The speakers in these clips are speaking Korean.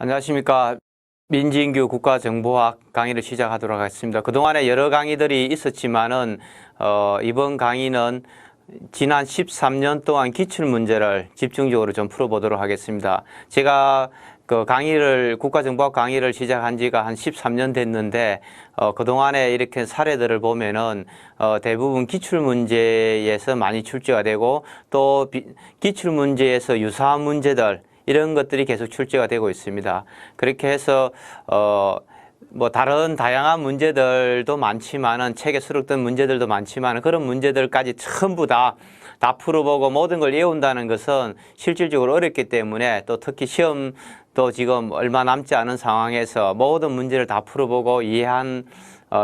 안녕하십니까. 민진규 국가정보학 강의를 시작하도록 하겠습니다. 그동안에 여러 강의들이 있었지만은, 이번 강의는 지난 13년 동안 기출문제를 집중적으로 좀 풀어보도록 하겠습니다. 제가 국가정보학 강의를 시작한 지가 한 13년 됐는데, 그동안에 이렇게 사례들을 보면은, 대부분 기출문제에서 많이 출제가 되고, 또 기출문제에서 유사한 문제들, 이런 것들이 계속 출제가 되고 있습니다. 그렇게 해서 다른 다양한 문제들도 많지만은, 책에 수록된 문제들도 많지만 그런 문제들까지 전부 다 풀어보고 모든 걸 외운다는 것은 실질적으로 어렵기 때문에, 또 특히 시험도 지금 얼마 남지 않은 상황에서 모든 문제를 다 풀어보고 이해한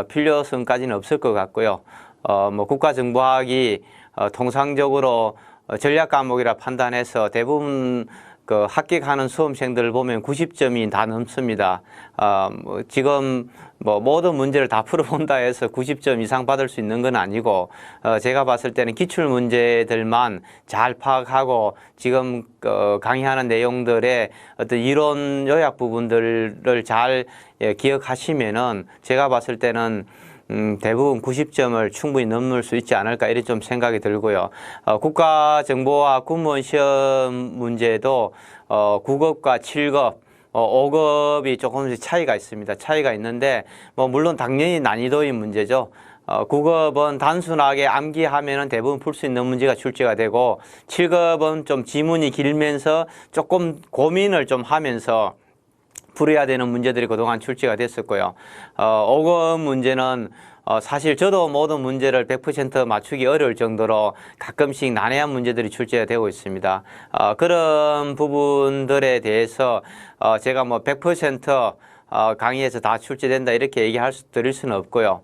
필요성까지는 없을 것 같고요. 국가정보학이 통상적으로 전략 과목이라 판단해서 대부분 합격하는 수험생들을 보면 90점이 다 넘습니다. 지금 모든 문제를 다 풀어본다 해서 90점 이상 받을 수 있는 건 아니고, 제가 봤을 때는 기출 문제들만 잘 파악하고 지금 강의하는 내용들의 어떤 이론 요약 부분들을 잘 기억하시면은, 제가 봤을 때는 대부분 90점을 충분히 넘을 수 있지 않을까, 이런 좀 생각이 들고요. 국가정보학 군무원 시험 문제도 9급과 7급, 5급이 조금씩 차이가 있습니다. 차이가 있는데, 물론 당연히 난이도의 문제죠. 9급은 단순하게 암기하면은 대부분 풀 수 있는 문제가 출제가 되고, 7급은 좀 지문이 길면서 조금 고민을 좀 하면서 풀어야 되는 문제들이 그동안 출제가 됐었고요. 5급 문제는 사실 저도 모든 문제를 100% 맞추기 어려울 정도로 가끔씩 난해한 문제들이 출제가 되고 있습니다. 그런 부분들에 대해서 제가 100% 강의에서 다 출제된다 이렇게 드릴 수는 없고요.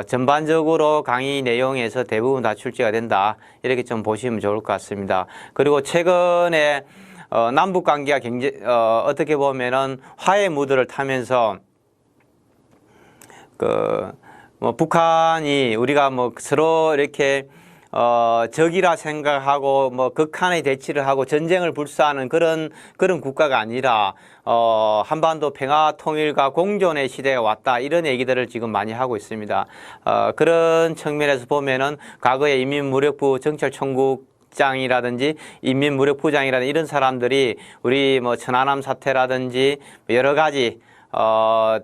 전반적으로 강의 내용에서 대부분 다 출제가 된다, 이렇게 좀 보시면 좋을 것 같습니다. 그리고 최근에 남북 관계가 굉장히 어떻게 보면은 화해 무드를 타면서 북한이 우리가 서로 이렇게 적이라 생각하고 극한의 대치를 하고 전쟁을 불사하는 그런 국가가 아니라 한반도 평화 통일과 공존의 시대가 왔다, 이런 얘기들을 지금 많이 하고 있습니다. 그런 측면에서 보면은 과거에 인민무력부 정찰총국 장이라든지 인민무력부장이라든지 이런 사람들이 우리 천안함 사태라든지 여러 가지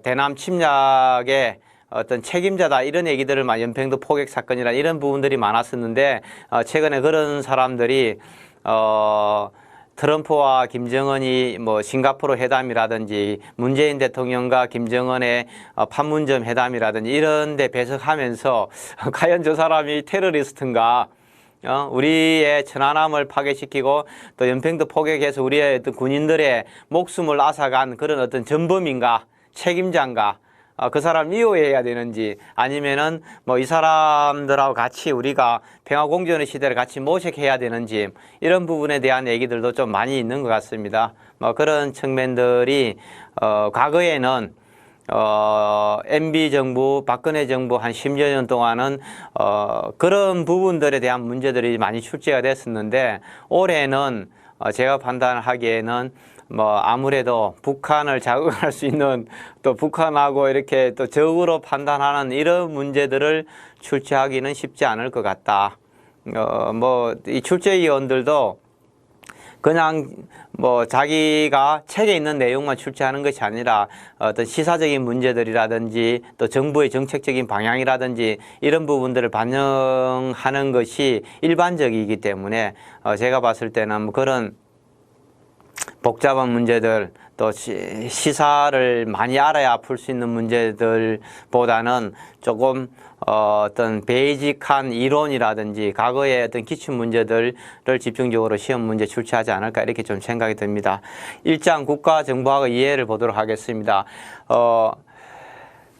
대남 침략의 어떤 책임자다, 이런 얘기들을 연평도 포격 사건이나 이런 부분들이 많았었는데, 최근에 그런 사람들이 트럼프와 김정은이 싱가포르 회담이라든지 문재인 대통령과 김정은의 판문점 회담이라든지 이런 데 배석하면서 과연 저 사람이 테러리스트인가, 우리의 천안함을 파괴시키고 또 연평도 포격해서 우리의 어떤 군인들의 목숨을 앗아간 그런 어떤 전범인가, 책임자인가, 그 사람 미워해야 되는지, 아니면은 이 사람들하고 같이 우리가 평화공존의 시대를 같이 모색해야 되는지, 이런 부분에 대한 얘기들도 좀 많이 있는 것 같습니다. 그런 측면들이 과거에는 MB 정부, 박근혜 정부 한 10여 년 동안은 그런 부분들에 대한 문제들이 많이 출제가 됐었는데, 올해는 제가 판단하기에는 아무래도 북한을 자극할 수 있는, 또 북한하고 이렇게 또 적으로 판단하는 이런 문제들을 출제하기는 쉽지 않을 것 같다. 이 출제위원들도 그냥 자기가 책에 있는 내용만 출제하는 것이 아니라 어떤 시사적인 문제들이라든지 또 정부의 정책적인 방향이라든지 이런 부분들을 반영하는 것이 일반적이기 때문에, 제가 봤을 때는 그런 복잡한 문제들, 또 시사를 많이 알아야 풀 수 있는 문제들보다는 조금 어떤 베이직한 이론이라든지 과거의 어떤 기출 문제들을 집중적으로 시험 문제 출제하지 않을까, 이렇게 좀 생각이 듭니다. 1장 국가정보학의 이해를 보도록 하겠습니다.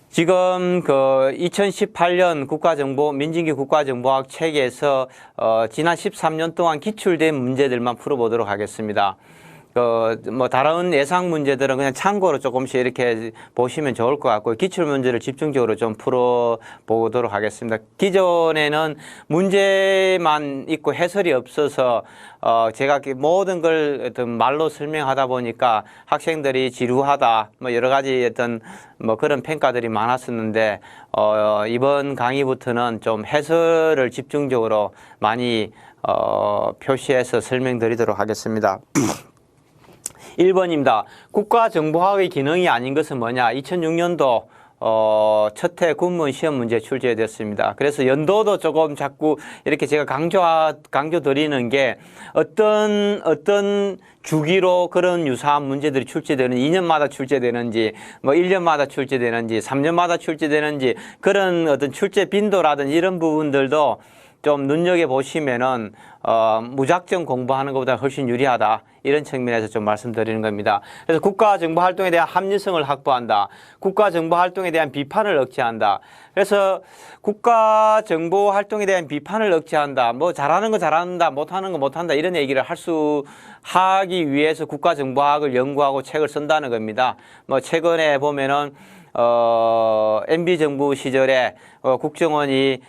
지금 2018년 민진규 국가정보학 책에서 지난 13년 동안 기출된 문제들만 풀어보도록 하겠습니다. 뭐 다른 예상 문제들은 그냥 참고로 조금씩 이렇게 보시면 좋을 것 같고 기출 문제를 집중적으로 좀 풀어 보도록 하겠습니다. 기존에는 문제만 있고 해설이 없어서 제가 모든 걸 어떤 말로 설명하다 보니까 학생들이 지루하다 뭐 여러 가지 어떤 뭐 그런 평가들이 많았었는데 이번 강의부터는 좀 해설을 집중적으로 많이 표시해서 설명드리도록 하겠습니다. 1번입니다. 국가정보학의 기능이 아닌 것은 뭐냐? 2006년도 첫해 군문 시험 문제 출제됐습니다. 그래서 연도도 조금 자꾸 이렇게 제가 강조 드리는 게 어떤 주기로 그런 유사한 문제들이 출제되는 2년마다 출제되는지 뭐 1년마다 출제되는지 3년마다 출제되는지 그런 어떤 출제 빈도라든지 이런 부분들도 좀 눈여겨보시면은, 무작정 공부하는 것보다 훨씬 유리하다. 이런 측면에서 좀 말씀드리는 겁니다. 그래서 국가정보활동에 대한 합리성을 확보한다. 국가정보활동에 대한 비판을 억제한다. 그래서 국가정보활동에 대한 비판을 억제한다. 뭐 잘하는 거 잘한다. 못하는 거 못한다. 이런 얘기를 하기 위해서 국가정보학을 연구하고 책을 쓴다는 겁니다. 뭐 최근에 보면은 MB 정부 시절에 국정원이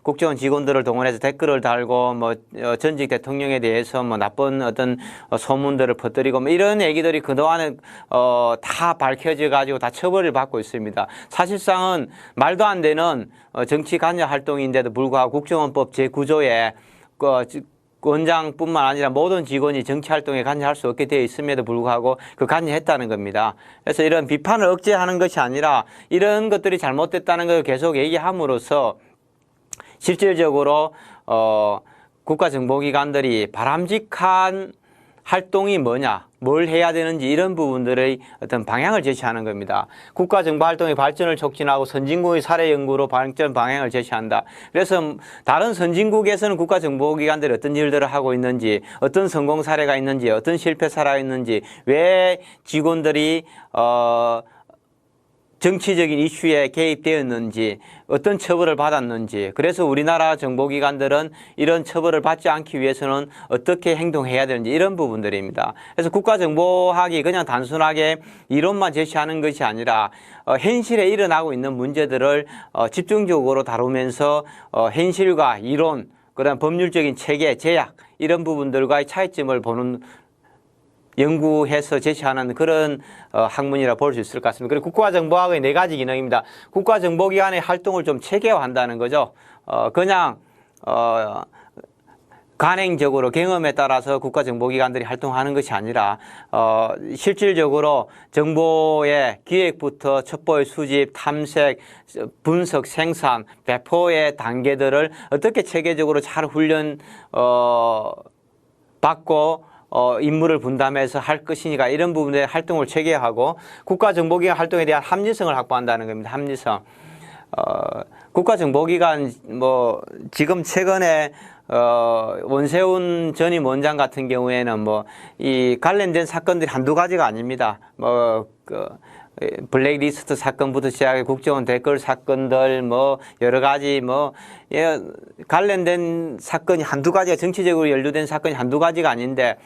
국정원 직원들을 동원해서 댓글을 달고 뭐 전직 대통령에 대해서 뭐 나쁜 어떤 소문들을 퍼뜨리고 뭐 이런 얘기들이 그동안에 다 밝혀져 가지고 다 처벌을 받고 있습니다. 사실상은 말도 안 되는 정치 관여 활동인데도 불구하고 국정원법 제9조에 원장뿐만 아니라 모든 직원이 정치활동에 관여할 수 없게 되어 있음에도 불구하고 관여했다는 겁니다. 그래서 이런 비판을 억제하는 것이 아니라 이런 것들이 잘못됐다는 걸 계속 얘기함으로써 실질적으로 국가정보기관들이 바람직한 활동이 뭐냐, 뭘 해야 되는지 이런 부분들의 어떤 방향을 제시하는 겁니다. 국가정보활동의 발전을 촉진하고 선진국의 사례 연구로 발전 방향을 제시한다. 그래서 다른 선진국에서는 국가정보기관들이 어떤 일들을 하고 있는지, 어떤 성공 사례가 있는지, 어떤 실패 사례가 있는지, 왜 직원들이 정치적인 이슈에 개입되었는지, 어떤 처벌을 받았는지, 그래서 우리나라 정보기관들은 이런 처벌을 받지 않기 위해서는 어떻게 행동해야 되는지 이런 부분들입니다. 그래서 국가정보학이 그냥 단순하게 이론만 제시하는 것이 아니라 현실에 일어나고 있는 문제들을 집중적으로 다루면서 현실과 이론, 그다음 법률적인 체계, 제약 이런 부분들과의 차이점을 보는 연구해서 제시하는 그런 학문이라 볼 수 있을 것 같습니다. 그리고 국가정보학의 4가지 기능입니다. 국가정보기관의 활동을 좀 체계화한다는 거죠. 그냥 관행적으로 경험에 따라서 국가정보기관들이 활동하는 것이 아니라 실질적으로 정보의 기획부터 첩보의 수집, 탐색, 분석, 생산, 배포의 단계들을 어떻게 체계적으로 잘 훈련 받고 임무를 분담해서 할 것이니까 이런 부분의 활동을 체계하고 국가정보기관 활동에 대한 합리성을 확보한다는 겁니다. 합리성. 국가정보기관 뭐 지금 최근에 원세훈 전임 원장 같은 경우에는 뭐 이 관련된 사건들이 한두 가지가 아닙니다. 블랙리스트 사건부터 시작해 국정원 댓글 사건들 뭐 여러 가지 관련된 사건이 한두 가지가 정치적으로 연루된 사건이 한두 가지가 아닌데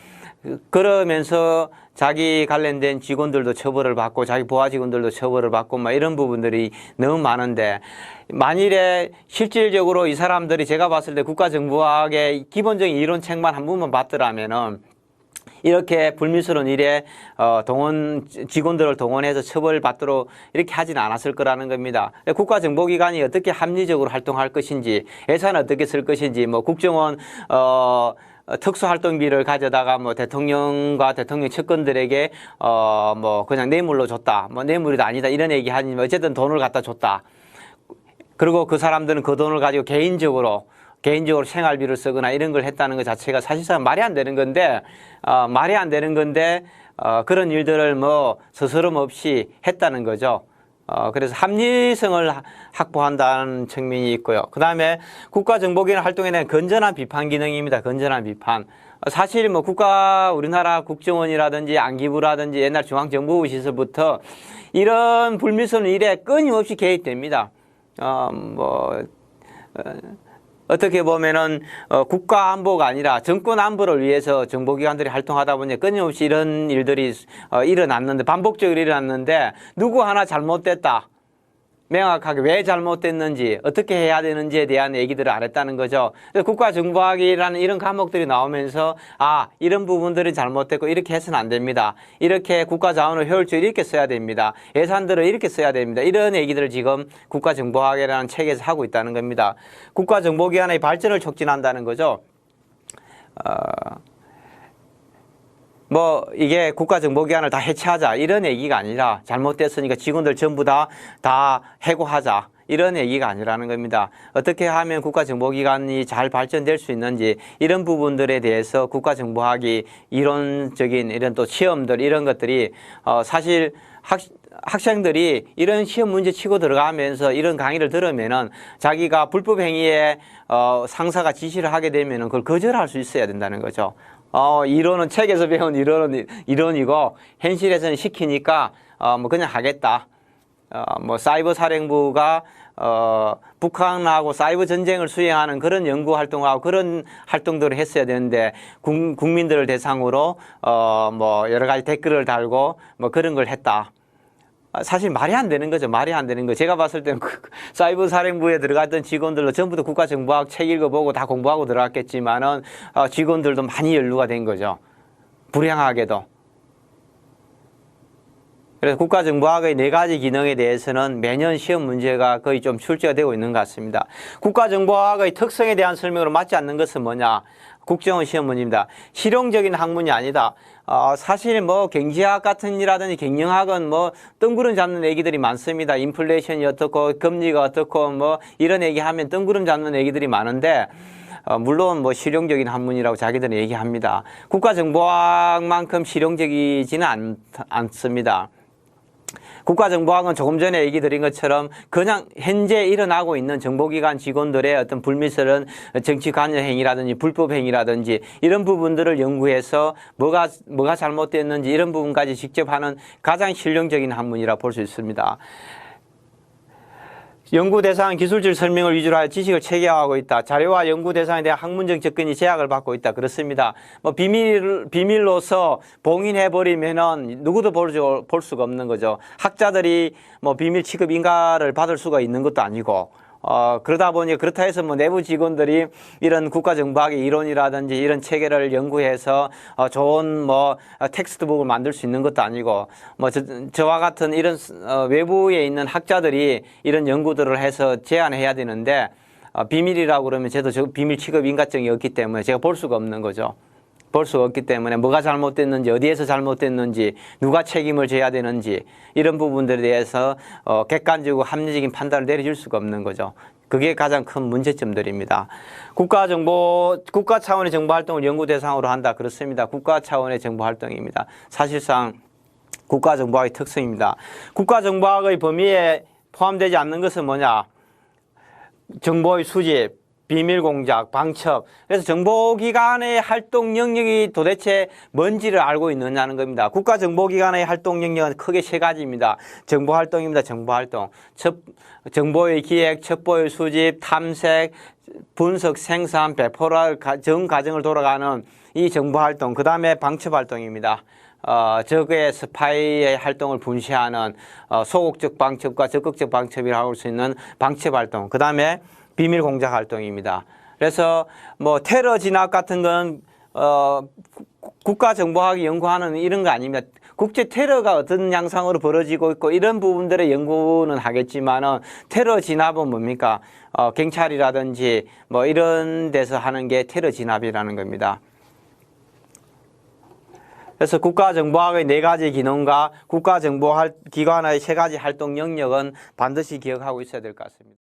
그러면서 자기 관련된 직원들도 처벌을 받고 자기 부하 직원들도 처벌을 받고 막 이런 부분들이 너무 많은데 만일에 실질적으로 이 사람들이 제가 봤을 때 국가정보학의 기본적인 이론책만 한 번만 봤더라면은 이렇게 불미스러운 일에 직원들을 동원해서 처벌받도록 이렇게 하지는 않았을 거라는 겁니다. 국가정보기관이 어떻게 합리적으로 활동할 것인지, 예산을 어떻게 쓸 것인지, 뭐 국정원 특수활동비를 가져다가 뭐 대통령과 대통령 측근들에게 뭐 그냥 뇌물로 줬다, 뭐 뇌물이 아니다 이런 얘기 하니 어쨌든 돈을 갖다 줬다. 그리고 그 사람들은 그 돈을 가지고 개인적으로 생활비를 쓰거나 이런 걸 했다는 것 자체가 사실상 말이 안 되는 건데, 그런 일들을 뭐 스스럼 없이 했다는 거죠. 그래서 합리성을 확보한다는 측면이 있고요. 그 다음에 국가정보기관 활동에 대한 건전한 비판 기능입니다. 건전한 비판. 사실 뭐 우리나라 국정원이라든지 안기부라든지 옛날 중앙정보부 시설부터 이런 불미스러운 일에 끊임없이 개입됩니다. 어떻게 보면은 국가 안보가 아니라 정권 안보를 위해서 정보기관들이 활동하다 보니 끊임없이 이런 일들이 일어났는데, 반복적으로 일어났는데, 누구 하나 잘못됐다, 명확하게 왜 잘못됐는지, 어떻게 해야 되는지에 대한 얘기들을 안 했다는 거죠. 국가정보학이라는 이런 과목들이 나오면서 이런 부분들이 잘못됐고 이렇게 해서는 안 됩니다. 이렇게 국가자원을 효율적으로 이렇게 써야 됩니다. 예산들을 이렇게 써야 됩니다. 이런 얘기들을 지금 국가정보학이라는 책에서 하고 있다는 겁니다. 국가정보기관의 발전을 촉진한다는 거죠. 이게 국가정보기관을 다 해체하자 이런 얘기가 아니라, 잘못됐으니까 직원들 전부 다 해고하자 이런 얘기가 아니라는 겁니다. 어떻게 하면 국가정보기관이 잘 발전될 수 있는지, 이런 부분들에 대해서 국가정보학이 이론적인 이런 또 시험들, 이런 것들이 사실 학생들이 이런 시험 문제 치고 들어가면서 이런 강의를 들으면은 자기가 불법 행위에 상사가 지시를 하게 되면은 그걸 거절할 수 있어야 된다는 거죠. 이론은 책에서 배운 이론이고 현실에서는 시키니까 그냥 하겠다. 사이버 사령부가 북한하고 사이버 전쟁을 수행하는 그런 연구 활동하고 그런 활동들을 했어야 되는데, 국민들을 대상으로 여러 가지 댓글을 달고 그런 걸 했다. 사실 말이 안 되는 거죠. 말이 안 되는 거. 제가 봤을 때는 사이버 사령부에 들어갔던 직원들로 전부 다 국가정보학 책 읽어보고 다 공부하고 들어갔겠지만은 직원들도 많이 연루가 된 거죠. 불행하게도. 그래서 국가정보학의 4가지 기능에 대해서는 매년 시험 문제가 거의 좀 출제가 되고 있는 것 같습니다. 국가정보학의 특성에 대한 설명으로 맞지 않는 것은 뭐냐? 국정원 시험 문제입니다. 실용적인 학문이 아니다. 사실 경제학 같은 이라든지 경영학은 뜬구름 잡는 얘기들이 많습니다. 인플레이션이 어떻고 금리가 어떻고 이런 얘기하면 뜬구름 잡는 얘기들이 많은데, 물론 실용적인 학문이라고 자기들은 얘기합니다. 국가정보학만큼 실용적이지는 않습니다. 국가정보학은 조금 전에 얘기 드린 것처럼 그냥 현재 일어나고 있는 정보기관 직원들의 어떤 불미스러운 정치 관여 행위라든지 불법 행위라든지 이런 부분들을 연구해서 뭐가 잘못됐는지 이런 부분까지 직접 하는 가장 실용적인 학문이라 볼 수 있습니다. 연구 대상 기술적 설명을 위주로 하여 지식을 체계화하고 있다. 자료와 연구 대상에 대한 학문적 접근이 제약을 받고 있다. 그렇습니다. 비밀로서 봉인해버리면은 누구도 볼 수가 없는 거죠. 학자들이 비밀 취급 인가를 받을 수가 있는 것도 아니고, 그러다 보니 그렇다 해서 내부 직원들이 이런 국가정보학의 이론이라든지 이런 체계를 연구해서 좋은 텍스트북을 만들 수 있는 것도 아니고, 저와 같은 이런 외부에 있는 학자들이 이런 연구들을 해서 제안해야 되는데, 비밀이라고 그러면 저도 비밀 취급 인가증이 없기 때문에 제가 볼 수가 없는 거죠. 볼 수가 없기 때문에 뭐가 잘못됐는지, 어디에서 잘못됐는지, 누가 책임을 져야 되는지 이런 부분들에 대해서 객관적이고 합리적인 판단을 내려줄 수가 없는 거죠. 그게 가장 큰 문제점들입니다. 국가 차원의 정보활동을 연구 대상으로 한다. 그렇습니다. 국가 차원의 정보활동입니다. 사실상 국가정보학의 특성입니다. 국가정보학의 범위에 포함되지 않는 것은 뭐냐? 정보의 수집, 비밀 공작, 방첩. 그래서 정보기관의 활동 영역이 도대체 뭔지를 알고 있느냐는 겁니다. 국가정보기관의 활동 영역은 크게 3가지입니다. 정보활동입니다. 정보활동. 정보의 기획, 첩보의 수집, 탐색, 분석, 생산, 배포랄 전 과정을 돌아가는 이 정보활동. 그 다음에 방첩활동입니다. 적의 스파이의 활동을 분시하는 소극적 방첩과 적극적 방첩이라고 할 수 있는 방첩활동. 그 다음에 비밀 공작 활동입니다. 그래서 테러 진압 같은 건 국가정보학이 연구하는 이런 거 아닙니다. 국제 테러가 어떤 양상으로 벌어지고 있고 이런 부분들의 연구는 하겠지만은 테러 진압은 뭡니까? 경찰이라든지 이런 데서 하는 게 테러 진압이라는 겁니다. 그래서 국가정보학의 4가지 기능과 국가정보기관의 3가지 활동 영역은 반드시 기억하고 있어야 될 것 같습니다.